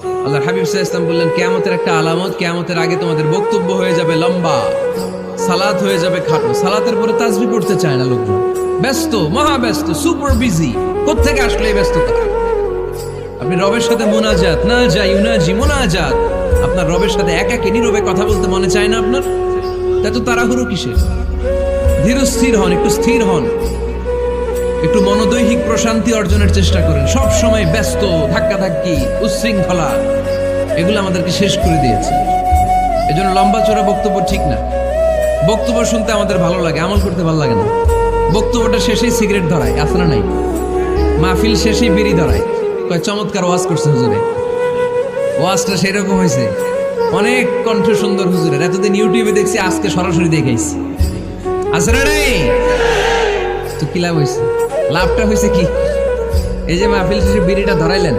আল্লাহর হাবিব সাল্লাল্লাহু আলাইহি ওয়াসাল্লাম বললেন, কিয়ামতের একটা আলামত, কিয়ামতের আগে তোমাদের বক্তব্য হয়ে যাবে লম্বা, সালাত হয়ে যাবে খাটো। সালাতের পরে তাসবিহ পড়তে চায় না লোকজন, ব্যস্ত, মহা ব্যস্ত, সুপার বিজি। কোত্থেকে আসলে এই ব্যস্ততা? আপনি রবের সাথে মুনাজাত, না যাই ইউনাজি মুনাজাত, আপনার রবের সাথে একাকী নীরবে কথা বলতে মনে চায় না আপনার? এত তাড়াহুড়ো কিসের? ধীর স্থির হন, একটু স্থির হন, একটু মনোদৈহিক প্রশান্তি অর্জনের চেষ্টা করেন। সব সময় ব্যস্ত, ধাক্কাধাক্কি, উচ্ছৃঙ্খলা, এগুলো আমাদেরকে শেষ করে দিয়েছে। এজন্য লম্বা চড়া বক্তব্য ঠিক না। বক্তব্য শুনতে আমাদের ভালো লাগে, আমল করতে ভালো লাগে না। বক্তব্যটা শেষেই সিগারেট ধরায়, আছে না নাই? মাহফিল শেষেই বিড়ি ধরায়, কয় চমৎকার ওয়াজ করছে হুজুরে। ওয়াজটা সেরকম হয়েছে, অনেক কণ্ঠ সুন্দর হুজুরের। এতদিন ইউটিউবে দেখছি, আজকে সরাসরি দেখাইছি। আছে না নাই? তো কি লাভ হয়েছে? লাভটা হয়েছে কি? এই যে মাহফিল শেষে বিড়িটা ধরাইলেন,